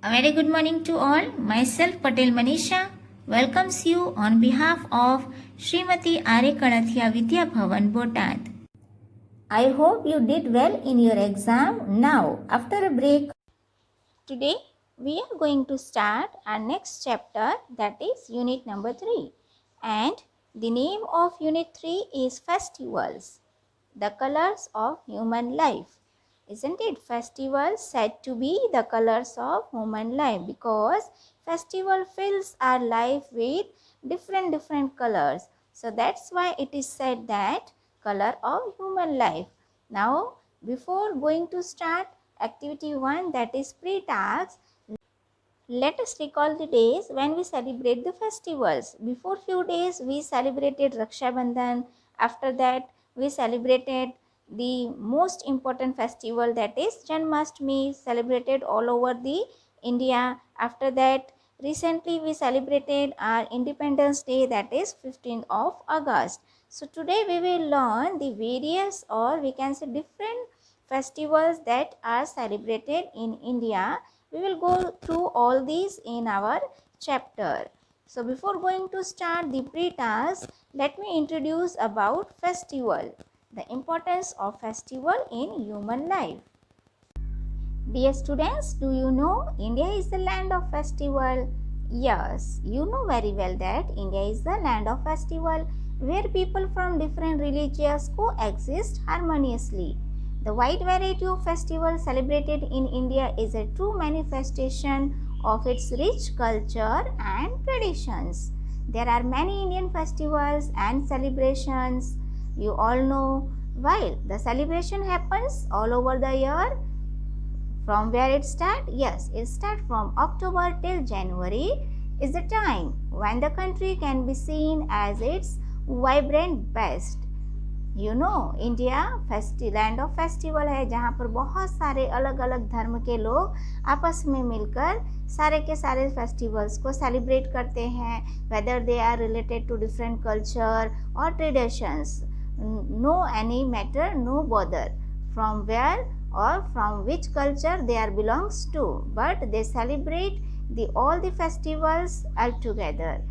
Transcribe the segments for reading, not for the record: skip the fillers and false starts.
A very good morning to all. Myself Patel Manisha welcomes you on behalf of Srimati Are Kanathia Vidya Bhavan Botad. I hope you did well in your exam. Now, after a break, today we are going to start our next chapter, that is unit number 3. And the name of unit 3 is Festivals, the colors of human life. Isn't it? Festivals said to be the colors of human life because festival fills our life with different colors. So that's why it is said that color of human life. Now, before going to start activity 1, that is pre-task, let us recall the days when we celebrate the festivals. Before few days we celebrated Raksha Bandhan. After that we celebrated the most important festival, that is Janmashtami, celebrated all over the India. After that recently we celebrated our Independence Day, that is 15th of August. So today we will learn the various, or we can say different festivals that are celebrated in India. We will go through all these in our chapter. So before going to start the pre-task, let me introduce about festival, the importance of festival in human life. Dear students, do you know India is the land of festival? Yes, you know very well that India is the land of festival where people from different religions coexist harmoniously. The wide variety of festivals celebrated in India is a true manifestation of its rich culture and traditions. There are many Indian festivals and celebrations. You all know, while the celebration happens all over the year, from where it starts? Yes, it starts from October till January is the time when the country can be seen as its vibrant best. You know, India land of festival है, जहाँ पर बहुत सारे अलग अलग धर्म के लोग आपस में मिलकर सारे के सारे फेस्टिवल्स को सेलिब्रेट करते हैं, whether they are related to different culture और traditions. No any matter, no bother from where or from which culture they are belongs to, but they celebrate all the festivals altogether.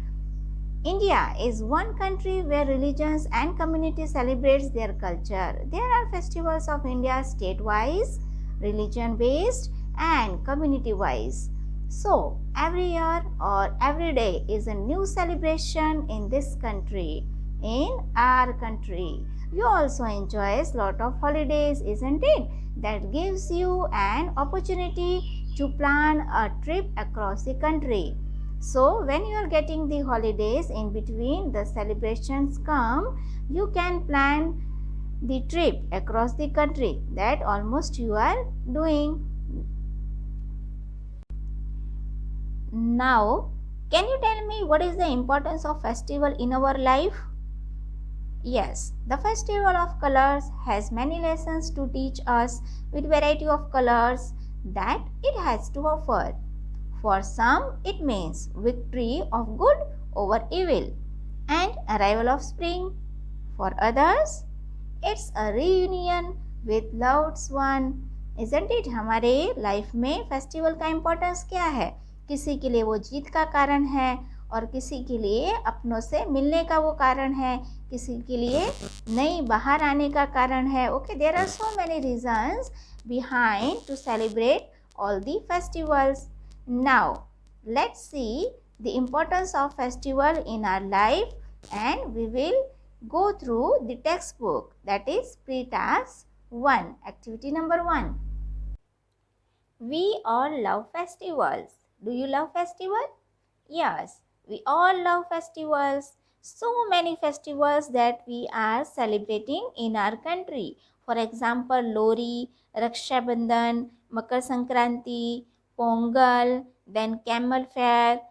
India is one country where religions and communities celebrates their culture. There are festivals of India state-wise, religion-based and community-wise. So, every year or every day is a new celebration in this country, in our country. You also enjoy a lot of holidays, isn't it? That gives you an opportunity to plan a trip across the country. So when you are getting the holidays, in between the celebrations come, you can plan the trip across the country that almost you are doing. Now, can you tell me what is the importance of festival in our life? Yes, the festival of colors has many lessons to teach us with variety of colors that it has to offer. For some, it means victory of good over evil and arrival of spring. For others, it's a reunion with loved one. Isn't it? हमारे life में festival का importance क्या है? किसी के लिए वो जीत का कारण है और किसी के लिए अपनों से मिलने का वो कारण है, किसी के लिए नई बाहर आने का कारण है. Okay, there are so many reasons behind to celebrate all the festivals. Now, let's see the importance of festival in our life, and we will go through the textbook, that is pre-task 1, activity number 1. We all love festivals. Do you love festival? Yes, we all love festivals. So many festivals that we are celebrating in our country. For example, Lori, Raksha Bandhan, Makar Sankranti, Pongal, then Camel Fair,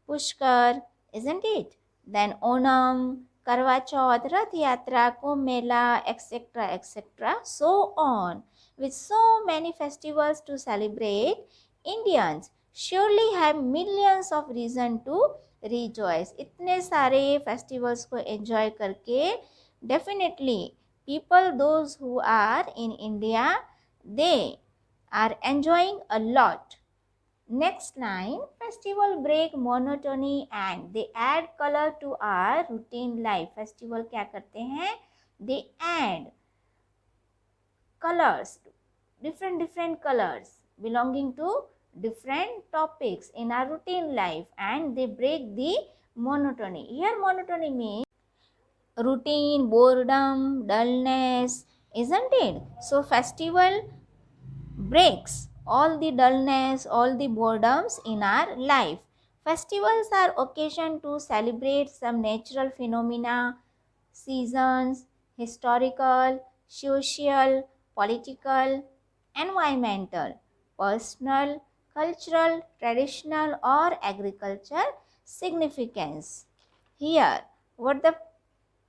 Pushkar, isn't it? Then Onam, Karwa Chauth, Rath Yatra, Kumbh Mela, etc., etc., so on. With so many festivals to celebrate, Indians surely have millions of reason to rejoice. इतने सारे festivals को enjoy करके definitely people those who are in India, they are enjoying a lot. Next line, festival break monotony and they add color to our routine life. Festival क्या करते हैं? They add colors, different colors belonging to different topics in our routine life, and they break the monotony. Here monotony means routine, boredom, dullness, isn't it? So festival breaks all the dullness, all the boredoms in our life. Festivals are occasion to celebrate some natural phenomena, seasons, historical, social, political, environmental, personal, cultural, traditional, or agriculture significance. Here, what the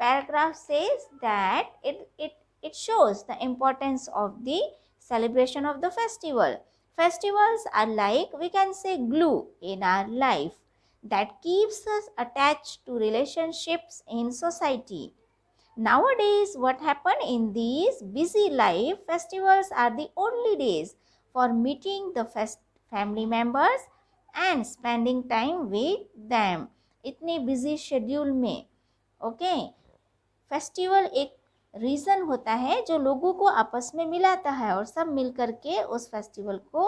paragraph says that it shows the importance of the celebration of the festival. Festivals are like, we can say, glue in our life that keeps us attached to relationships in society. Nowadays, what happened in these busy life, festivals are the only days for meeting the family members and spending time with them. इतने busy schedule में, okay? Festival एक reason होता है जो लोगों को आपस में मिलाता है और सब मिल करके उस फेस्टिवल को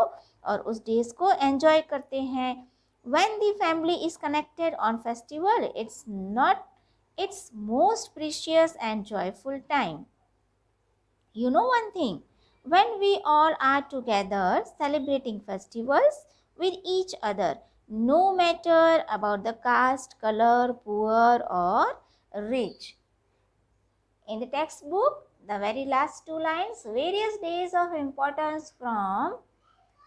और उस डेज को एंजॉय करते हैं. When the family is connected on festival, it's not its most precious and joyful time. You know one thing, when we all are together celebrating festivals with each other, no matter about the caste, color, poor or rich. In the textbook, the very last two lines, various days of importance from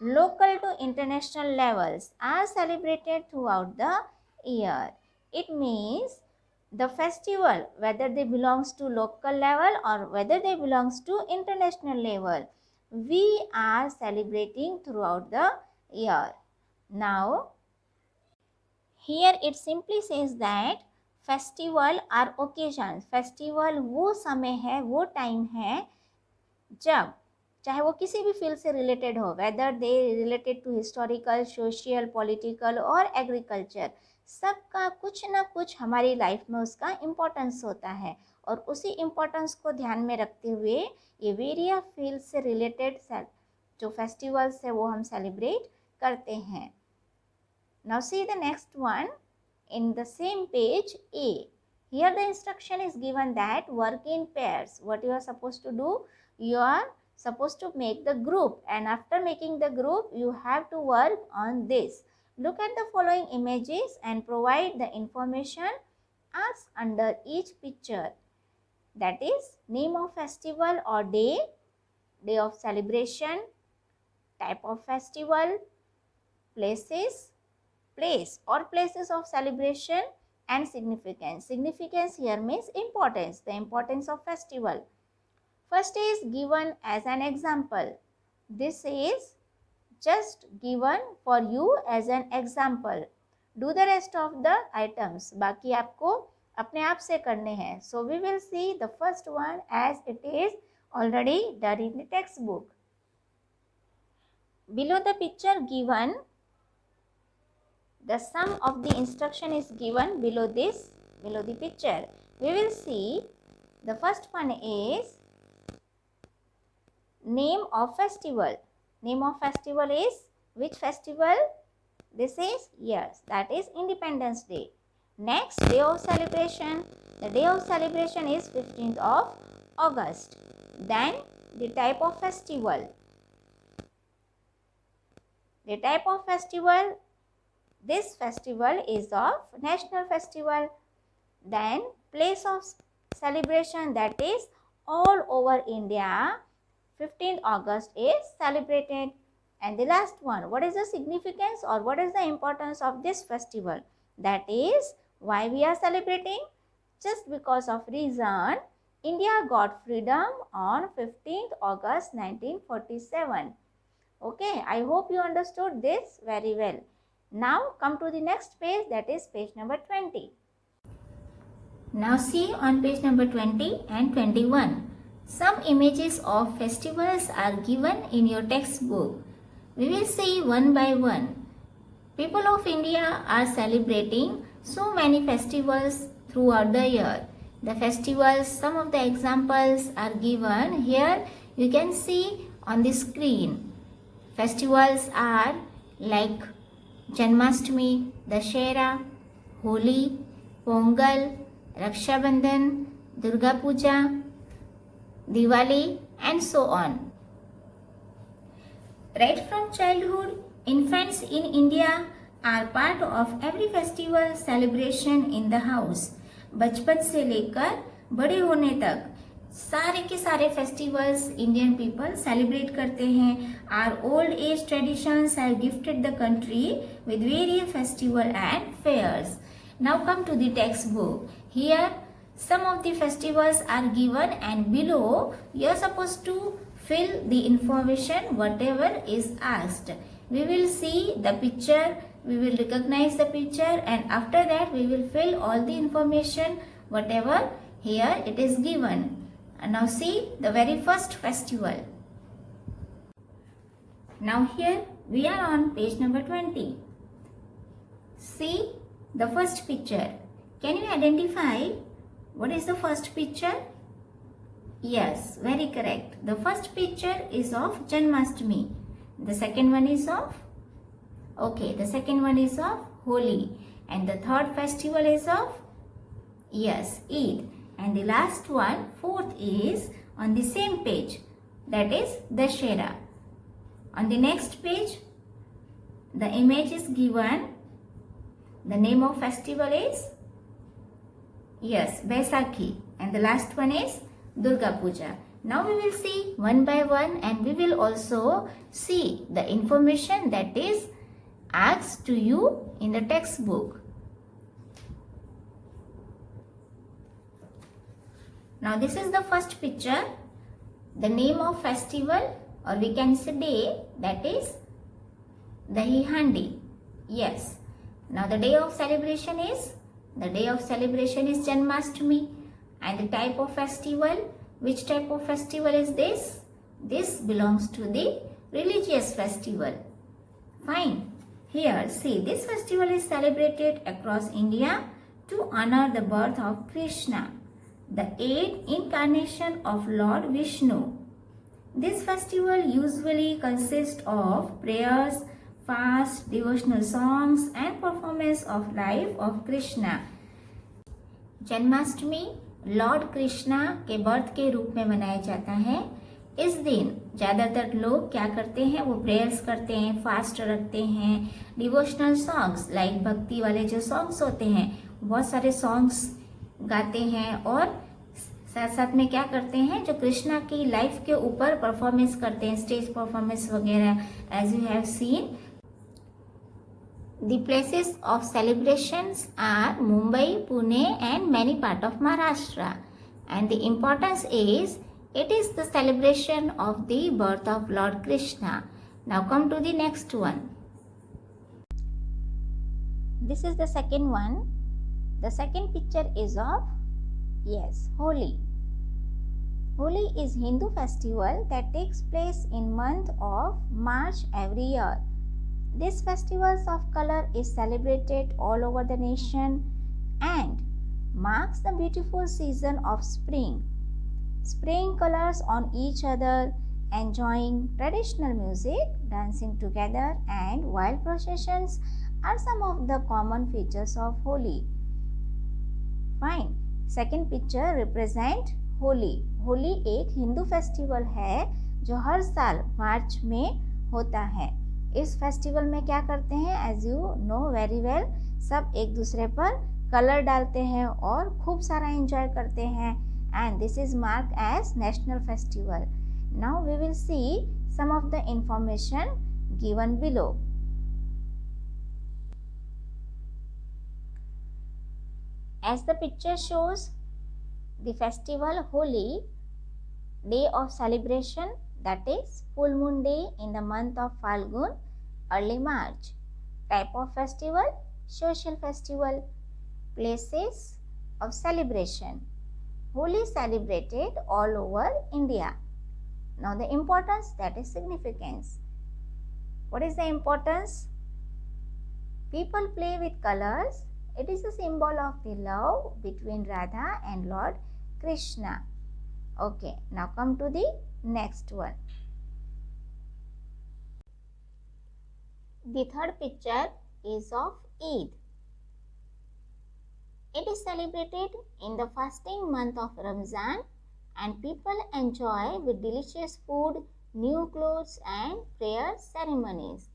local to international levels are celebrated throughout the year. It means the festival, whether they belongs to local level or whether they belongs to international level, we are celebrating throughout the year. Now, here it simply says that festival are occasion, festival वो समय है, वो time है जब चाहे वो किसी भी फील्ड से रिलेटेड हो, whether they related to historical, social, political और एग्रीकल्चर, सबका कुछ ना कुछ हमारी लाइफ में उसका इम्पोर्टेंस होता है और उसी इम्पोर्टेंस को ध्यान में रखते हुए ये वेरियस फील्ड से रिलेटेड जो फेस्टिवल्स है वो हम सेलिब्रेट करते हैं. Now see the next one in the same page A. Here the instruction is given that work in pairs. What you are supposed to do? You are supposed to make the group, and after making the group you have to work on this. Look at the following images and provide the information as under each picture. That is name of festival or day, day of celebration, type of festival, places, place or places of celebration, and significance. Significance here means importance, the importance of festival. First is given as an example. This is just given for you as an example. Do the rest of the items. बाकी आपको अपने आप से करने हैं. So we will see the first one as it is already done in the textbook. Below the picture given, the sum of the instruction is given below the picture. We will see the first one is name of festival. Name of festival is which festival? This is, yes, that is Independence Day. Next, day of celebration. The day of celebration is 15th of August. Then the type of festival. The type of festival, this festival is of national festival. Then place of celebration, that is all over India 15th August is celebrated. And the last one, what is the significance or what is the importance of this festival? That is why we are celebrating. Just because of reason India got freedom on 15th August 1947. Okay, I hope you understood this very well. Now come to the next page, that is page number 20. Now see on page number 20 and 21. Some images of festivals are given in your textbook. We will see one by one. People of India are celebrating so many festivals throughout the year. The festivals, some of the examples are given here. You can see on the screen. Festivals are like Janmashtami, Dashera, Holi, Pongal, Raksha Bandhan, Durga Puja, Diwali, and so on. Right from childhood, infants in India are part of every festival celebration in the house. बचपन से लेकर बड़े होने तक सारे के सारे festivals Indian people celebrate करते हैं. Our old age traditions have gifted the country with various festival and fairs. Now come to the text book. Here some of the festivals are given and below you are supposed to fill the information whatever is asked. We will see the picture, we will recognize the picture, and after that we will fill all the information whatever here it is given. And now see the very first festival. Now here we are on page number 20. See the first picture. Can you identify what is the first picture? Yes, very correct. The first picture is of Janmashtami. The second one is of the second one is of Holi. And the third festival is of Eid. And the last one, fourth, is on the same page. That is Dashera. On the next page, the image is given. The name of festival is Baisakhi, and the last one is Durga Puja. Now we will see one by one, and we will also see the information that is asked to you in the textbook. Now this is the first picture. The name of festival, or we can say day, that is Dahi Handi. Yes. Now the day of celebration is Janmashtami. And the type of festival, which type of festival is this? This belongs to the religious festival. Fine. Here, see, this festival is celebrated across India to honor the birth of Krishna, the eighth incarnation of Lord Vishnu. This festival usually consists of prayers, fast, devotional songs, and performance of life of Krishna. Janmashtami Lord Krishna के birth के रूप में मनाया जाता है. इस दिन ज़्यादातर लोग क्या करते हैं, वो प्रेयर्स करते हैं, फास्ट रखते हैं, डिवोशनल सॉन्ग्स लाइक भक्ति वाले जो सॉन्ग्स होते हैं, बहुत सारे सॉन्ग्स गाते हैं, और साथ साथ में क्या करते हैं, जो कृष्णा की लाइफ के ऊपर परफॉर्मेंस करते हैं, स्टेज परफॉर्मेंस वगैरह. As you have seen, the places of celebrations are Mumbai, Pune, and many part of Maharashtra. And the importance is, it is the celebration of the birth of Lord Krishna. Now come to the next one. This is the second one. The second picture is of, Holi. Holi is Hindu festival that takes place in month of March every year. This festival of color is celebrated all over the nation and marks the beautiful season of spring. Spraying colors on each other, enjoying traditional music, dancing together, and wild processions are some of the common features of Holi. Fine. Second picture represent Holi. Holi एक Hindu festival है जो हर साल मार्च में होता है. इस फेस्टिवल में क्या करते हैं, as you know very well, सब एक दूसरे पर कलर डालते हैं और खूब सारा एंजॉय करते हैं. And this is mark as national festival. Now we will see some of the information given below. As the picture shows, the festival Holi, day of celebration, that is full moon day in the month of Falgun, early March. Type of festival, social festival. Places of celebration, Holi celebrated all over India. Now the importance, that is significance. What is the importance? People play with colors. It is a symbol of the love between Radha and Lord Krishna. Okay, now come to the next one. The third picture is of Eid. It is celebrated in the fasting month of Ramzan and people enjoy with delicious food, new clothes and prayer ceremonies.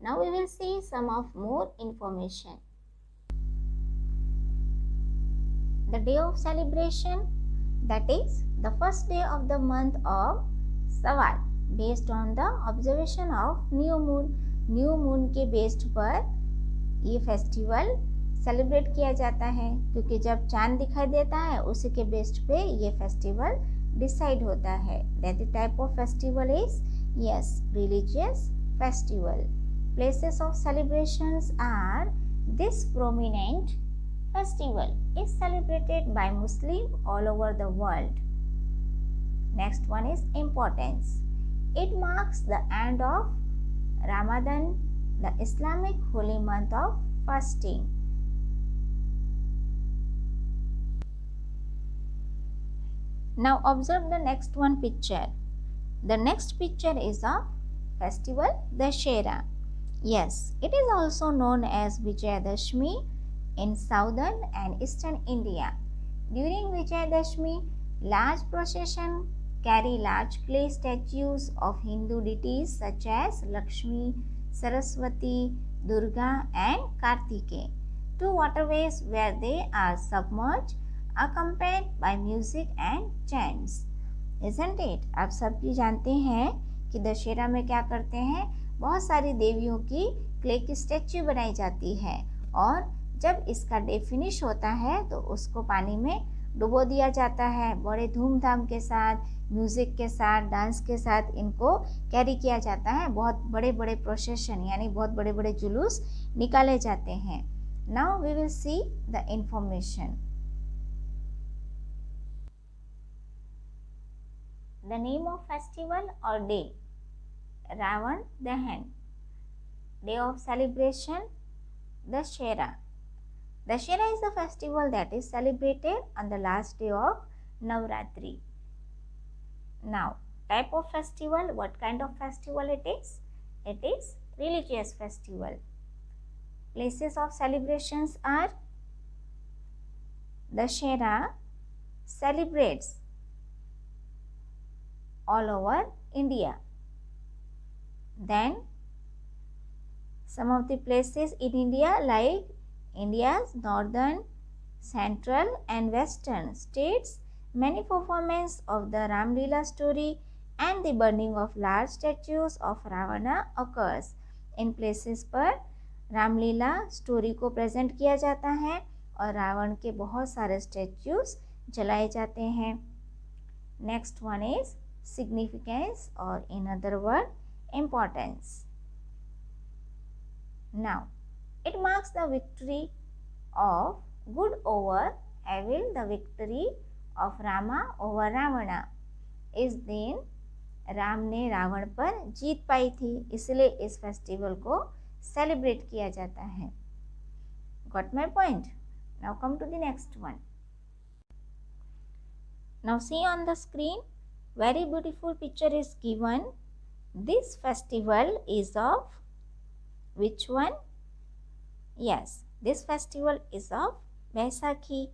Now we will see some of more information. The day of celebration, that is the first day of the month of Sawal, based on the observation of new moon. New moon के based पर ये festival celebrate किया जाता है, क्योंकि जब चांद दिखाई देता है उसी के बेस्ड पे ये फेस्टिवल डिसाइड होता है. That the type of festival is yes religious festival. Places of celebrations are this prominent festival is celebrated by Muslims all over the world. Next one is importance. It marks the end of Ramadan, the Islamic holy month of fasting. Now observe the next one picture. The next picture is of festival Dussehra. Yes, it is also known as Vijayadashmi in southern and eastern India. During Vijayadashmi, large procession carry large clay statues of Hindu deities such as Lakshmi, Saraswati, Durga and Kartikeya to waterways where they are submerged, accompanied by music and chants. Isn't it? आप सब भी जानते हैं कि दशहरा में क्या करते हैं, बहुत सारी देवियों की क्ले की स्टैच्यू बनाई जाती है और जब इसका डे फिनिश होता है तो उसको पानी में डुबो दिया जाता है. बड़े धूमधाम के साथ, म्यूज़िक के साथ, डांस के साथ इनको कैरी किया जाता है. बहुत बड़े बड़े प्रोसेशन यानी बहुत बड़े बड़े जुलूस निकाले जाते हैं. Now we will see the information. The name of festival और day, Ravan Dahan. Day of celebration Dussehra. Dussehra is the festival that is celebrated on the last day of Navratri. Now, type of festival, what kind of festival it is? It is religious festival. Places of celebrations are Dussehra celebrates all over India. Then, some of the places in India like India's northern, central and western states, many performances of the Ram Leela story and the burning of large statues of Ravana occurs. In places पर Ramlila story को present किया जाता है और रावण के बहुत सारे statues जलाए जाते हैं. नेक्स्ट वन इज सिग्निफिकेंस और in other word importance. Now it marks the victory of good over evil, the victory of Rama over Ravana. इस दिन राम ने रावण पर जीत पाई थी, इसलिए इस फेस्टिवल को सेलिब्रेट किया जाता है. Got my point? Now come to the next one. Now see on the screen, very beautiful picture is given. This festival is of which one? Yes, this festival is of Baisakhi.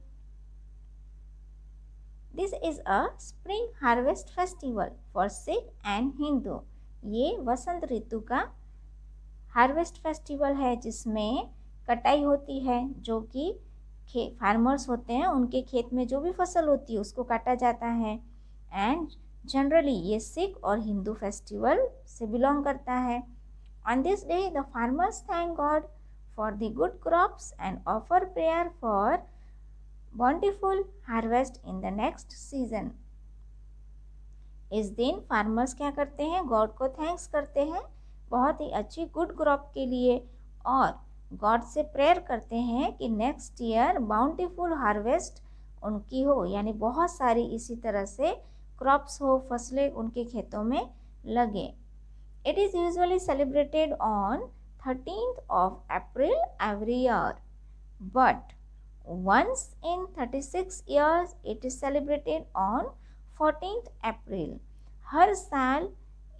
This is a spring harvest festival for Sikh and Hindu. ये वसंत ऋतु का harvest festival है जिसमें कटाई होती है, जो कि farmers होते हैं उनके खेत में जो भी फसल होती है उसको काटा जाता है. एंड जनरली ये सिख और हिंदू फेस्टिवल से बिलोंग करता है. On this day the farmers thank God for the good crops and offer prayer for bountiful harvest in the next season. इस दिन फार्मर्स क्या करते हैं, गॉड को थैंक्स करते हैं बहुत ही अच्छी गुड क्रॉप के लिए और गॉड से प्रेयर करते हैं कि नेक्स्ट ईयर बाउंटीफुल हार्वेस्ट उनकी हो, यानी बहुत सारी इसी तरह से क्रॉप्स हो, फसलें उनके खेतों में लगे. It is usually celebrated on 13th of April every year, but once in 36 years it is celebrated on 14th April. हर साल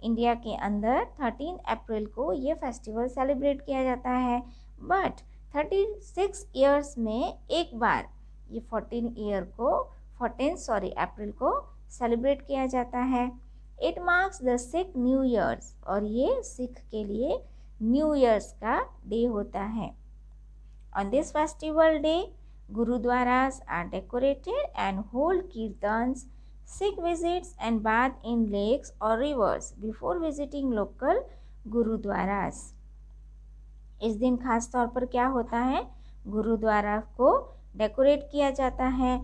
इंडिया के अंदर 13 अप्रैल को ये फेस्टिवल सेलिब्रेट किया जाता है, बट 36 ईयर्स में एक बार ये 14 अप्रैल को सेलिब्रेट किया जाता है। It marks the Sikh new years, और ये सिख के लिए न्यू ईयर्स का डे होता है। On this festival day Gurudwaras are decorated and hold kirtans. Sikh visits and bath in lakes or rivers before visiting local Gurudwaras. इस दिन खास तौर पर क्या होता है, गुरुद्वारा को डेकोरेट किया जाता है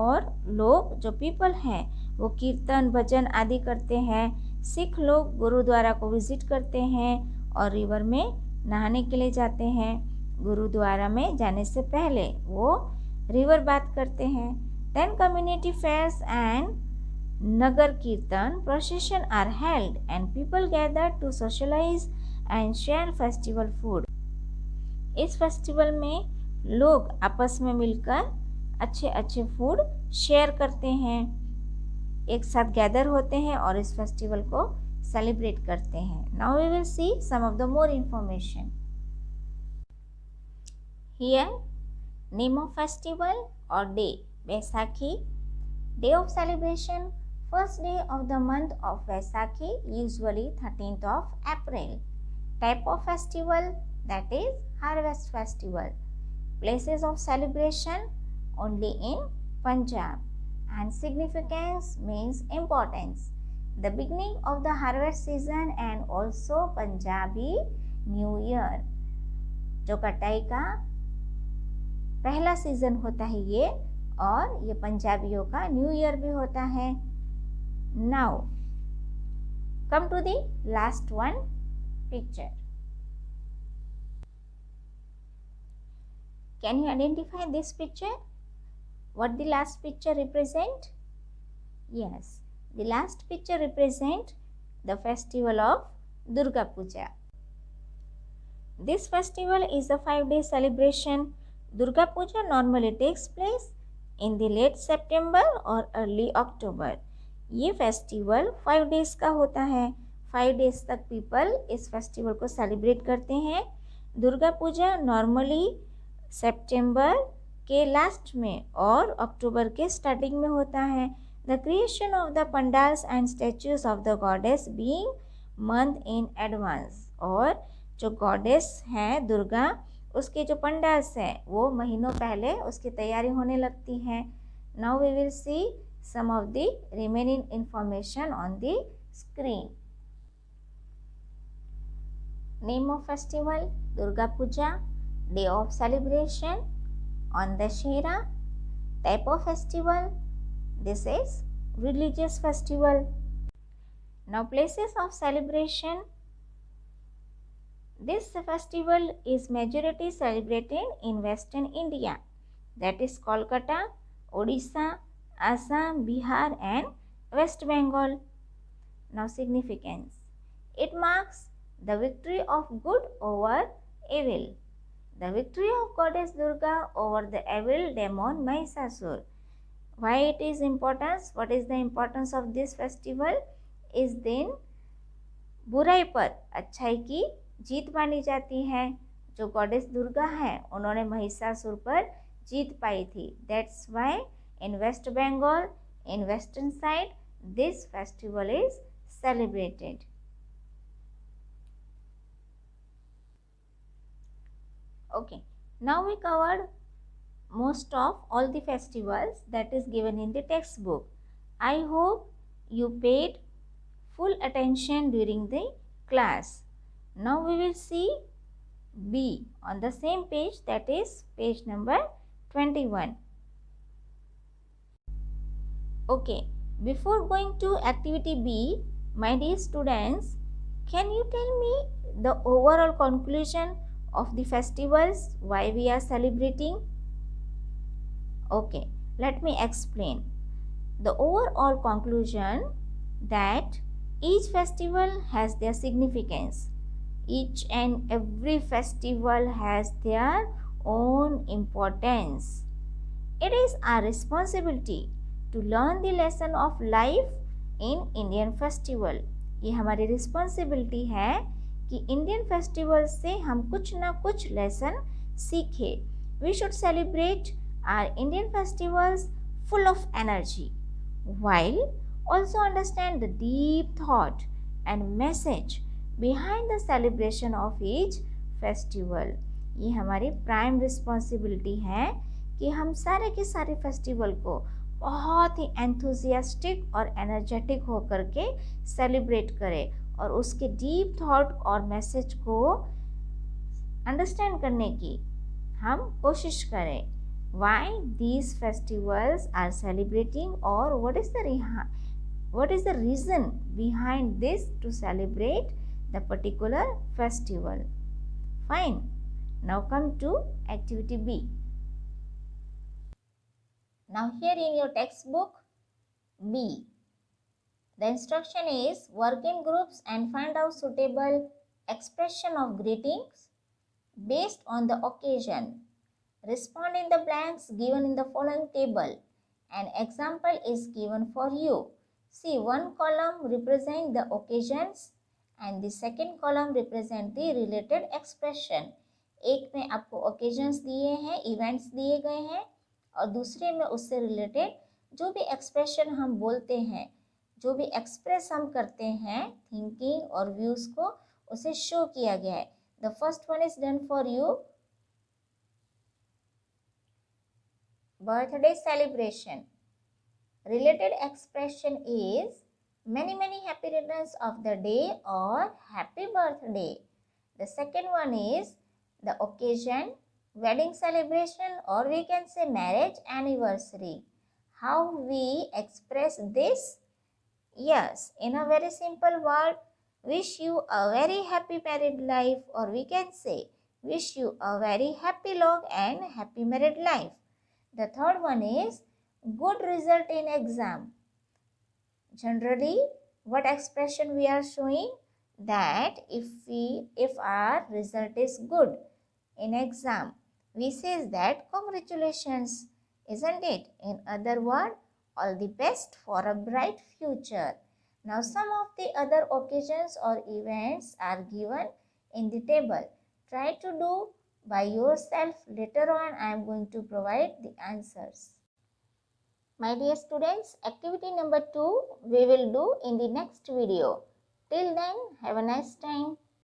और लोग जो पीपल हैं वो कीर्तन भजन आदि करते हैं। सिख लोग गुरुद्वारा को विजिट करते हैं और रिवर में नहाने के लिए जाते हैं। गुरुद्वारा में जाने से पहले वो रिवर बात करते हैं। Then community fairs and Nagar Kirtan procession are held and people gather to socialise and share festival food. इस फेस्टिवल में लोग आपस में मिलकर अच्छे अच्छे फूड शेयर करते हैं, एक साथ गैदर होते हैं और इस फेस्टिवल को सेलिब्रेट करते हैं। Now we will see some of the more information. Here, name of festival or day, Vaisakhi. Day of celebration, first day of the month of Vaisakhi, usually 13th of April. Type of festival, that is Harvest Festival. Places of celebration, only in Punjab. And significance means importance. The beginning of the harvest season and also Punjabi New Year. जो कटाई का पहला season होता है ये, और ये पंजाबियों का न्यू ईयर भी होता है। Now come to the last one picture. Can you identify this picture? What the last picture represent? Yes, the last picture represent the festival of Durga Puja. This festival is a 5-day celebration. Durga Puja normally takes place in the late September or early October. ये festival 5 days का होता है। 5 days तक people इस festival को celebrate करते हैं। Durga Puja normally सितंबर के लास्ट में और अक्टूबर के स्टार्टिंग में होता है। The creation of the pandals and statues of the goddess being month in advance, और जो गॉडेस हैं दुर्गा, उसके जो पंडाल्स हैं वो महीनों पहले उसकी तैयारी होने लगती है। Now we will see some of the remaining information on the screen. Name of festival Durga Puja, day of celebration on Dussehra, type of festival this is religious festival. Now places of celebration. This festival is majority celebrated in Western India, that is Kolkata, Odisha, Assam, Bihar and West Bengal. Now significance. It marks the victory of good over evil. The victory of Goddess Durga over the evil demon Mahishasur. Why it is important? What is the importance of this festival? इस दिन बुराई पर अच्छाई की जीत मानी जाती है। जो गॉडेस दुर्गा है उन्होंने महिषासुर पर जीत पाई थी। That's why in West Bengal, in western side, this festival is celebrated. Okay, now we covered most of all the festivals that is given in the textbook. I hope you paid full attention during the class. Now we will see B on the same page, that is page number 21. Okay, before going to activity B, my dear students, can you tell me the overall conclusion of the festivals, why we are celebrating? Okay, let me explain. The overall conclusion that each festival has their significance. Each and every festival has their own importance. It is our responsibility to learn the lesson of life in Indian festival. ये हमारी responsibility है कि Indian festival से हम कुछ ना कुछ lesson सीखें. We should celebrate our Indian festivals full of energy, while also understand the deep thought and message behind the celebration of each festival. ये हमारी प्राइम रिस्पॉन्सिबिलिटी है कि हम सारे के सारे फेस्टिवल को बहुत ही एंथुजियास्टिक और एनर्जेटिक होकर के सेलिब्रेट करें और उसके डीप थॉट और मैसेज को अंडरस्टैंड करने की हम कोशिश करें. Why these festivals are celebrating, or what is the reason behind this to celebrate the particular festival. Fine. Now come to activity B. Now here in your textbook B, the instruction is work in groups and find out suitable expression of greetings based on the occasion. Respond in the blanks given in the following table. An example is given for you. See, one column represents the occasions and the second column represents the related expression. एक में आपको occasions दिए हैं, events दिए गए हैं और दूसरे में उससे related जो भी expression हम बोलते हैं, जो भी express हम करते हैं thinking और views को, उसे show किया गया है. The first one is done for you. Birthday celebration. Related expression is many happy returns of the day or happy birthday. The second one is the occasion, wedding celebration, or we can say marriage anniversary. How we express this? Yes, in a very simple word, wish you a very happy married life, or we can say wish you a very happy long and happy married life. The third one is good result in exam. Generally, what expression we are showing? That if our result is good in exam, we say that congratulations, isn't it? In other words, all the best for a bright future. Now some of the other occasions or events are given in the table. Try to do by yourself. Later on, I am going to provide the answers. My dear students, activity number 2 we will do in the next video. Till then, have a nice time.